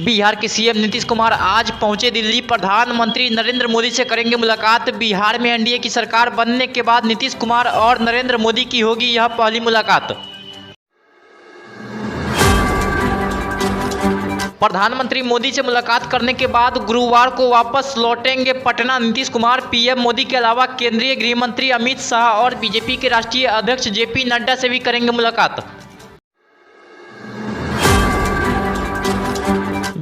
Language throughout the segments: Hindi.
बिहार के सीएम नीतीश कुमार आज पहुंचे दिल्ली। प्रधानमंत्री नरेंद्र मोदी से करेंगे मुलाकात। बिहार में एनडीए की सरकार बनने के बाद नीतीश कुमार और नरेंद्र मोदी की होगी यह पहली मुलाकात। प्रधानमंत्री मोदी से मुलाकात करने के बाद गुरुवार को वापस लौटेंगे पटना नीतीश कुमार। पीएम मोदी के अलावा केंद्रीय गृह मंत्री अमित शाह और बीजेपी के राष्ट्रीय अध्यक्ष जेपी नड्डा से भी करेंगे मुलाकात।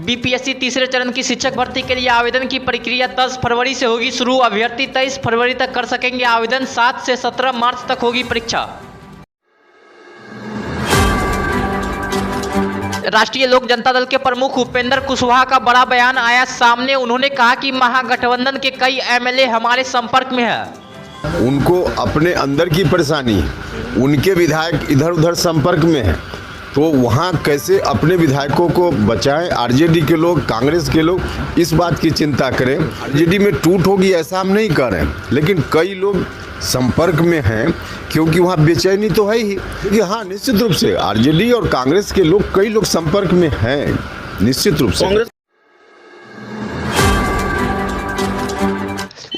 बीपीएससी तीसरे चरण की शिक्षक भर्ती के लिए आवेदन की प्रक्रिया 10 फरवरी से होगी शुरू। अभ्यर्थी 23 फरवरी तक कर सकेंगे आवेदन। 7 से 17 मार्च तक होगी परीक्षा। राष्ट्रीय लोक जनता दल के प्रमुख उपेंद्र कुशवाहा का बड़ा बयान आया सामने। उन्होंने कहा कि महागठबंधन के कई एमएलए हमारे संपर्क में है। उनको अपने अंदर की परेशानी, उनके विधायक इधर उधर संपर्क में है, तो वहाँ कैसे अपने विधायकों को बचाएं। आरजेडी के लोग, कांग्रेस के लोग इस बात की चिंता करें। आरजेडी में टूट होगी ऐसा हम नहीं कर रहे हैं, लेकिन कई लोग संपर्क में हैं क्योंकि वहाँ बेचैनी तो है ही। कि हाँ, निश्चित रूप से आरजेडी और कांग्रेस के लोग, कई लोग संपर्क में हैं निश्चित रूप से।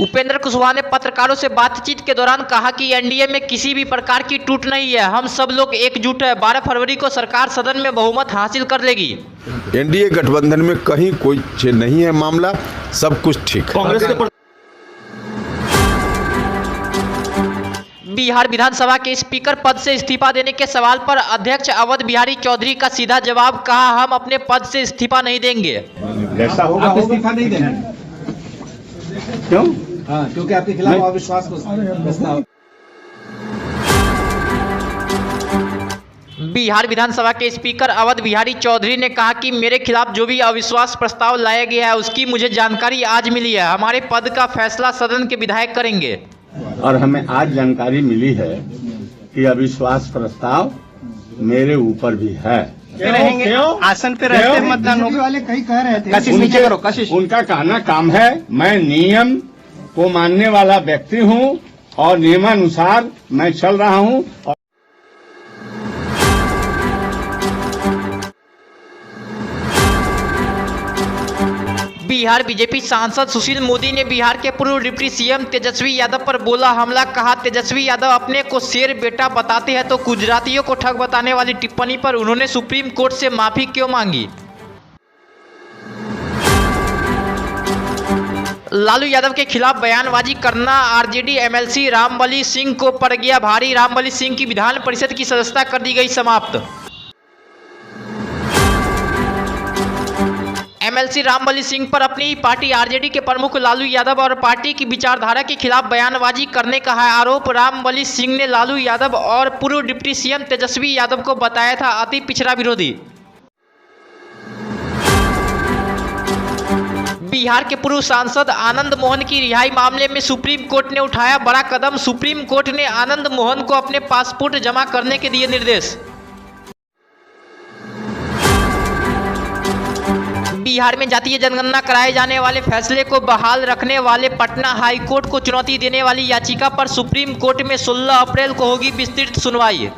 उपेंद्र कुशवाहा ने पत्रकारों से बातचीत के दौरान कहा कि एनडीए में किसी भी प्रकार की टूट नहीं है, हम सब लोग एकजुट है। 12 फरवरी को सरकार सदन में बहुमत हासिल कर लेगी। एनडीए गठबंधन में कहीं कोई नहीं है मामला, सब कुछ ठीक है। बिहार विधानसभा के स्पीकर पद से इस्तीफा देने के सवाल पर अध्यक्ष अवध बिहारी चौधरी का सीधा जवाब, कहा हम अपने पद से इस्तीफा नहीं देंगे। ऐसा होगा, इस्तीफा नहीं देंगे। क्यों? क्योंकि आपके खिलाफ अविश्वास प्रस्ताव। बिहार विधानसभा के स्पीकर अवध बिहारी चौधरी ने कहा कि मेरे खिलाफ जो भी अविश्वास प्रस्ताव लाया गया है उसकी मुझे जानकारी आज मिली है। हमारे पद का फैसला सदन के विधायक करेंगे। और हमें आज जानकारी मिली है कि अविश्वास प्रस्ताव मेरे ऊपर भी है। रहेंगे आसन पे रहते मतदान वाले कई कह रहे थे। कशिश नीचे करो, कशिश। उनका कहना काम है। मैं नियम को मानने वाला व्यक्ति हूं और नियमानुसार मैं चल रहा हूं। बिहार बीजेपी सांसद सुशील मोदी ने बिहार के पूर्व डिप्टी सीएम तेजस्वी यादव पर बोला हमला। कहा तेजस्वी यादव अपने को शेर बेटा बताते हैं तो गुजरातियों को ठग बताने वाली टिप्पणी पर उन्होंने सुप्रीम कोर्ट से माफी क्यों मांगी। लालू यादव के खिलाफ बयानबाजी करना आरजेडी एमएलसी रामबली सिंह को पड़ गया भारी। रामबली सिंह की विधान परिषद की सदस्यता कर दी गई समाप्त। एमएलसी रामबली सिंह पर अपनी पार्टी आरजेडी के प्रमुख लालू यादव और पार्टी की विचारधारा के खिलाफ बयानबाजी करने का है आरोप। रामबली सिंह ने लालू यादव और पूर्व डिप्टी सीएम तेजस्वी यादव को बताया था अति पिछड़ा विरोधी। बिहार के पूर्व सांसद आनंद मोहन की रिहाई मामले में सुप्रीम कोर्ट ने उठाया बड़ा कदम। सुप्रीम कोर्ट ने आनंद मोहन को अपने पासपोर्ट जमा करने के दिए निर्देश। बिहार में जातीय जनगणना कराए जाने वाले फैसले को बहाल रखने वाले पटना हाईकोर्ट को चुनौती देने वाली याचिका पर सुप्रीम कोर्ट में 16 अप्रैल को होगी विस्तृत सुनवाई।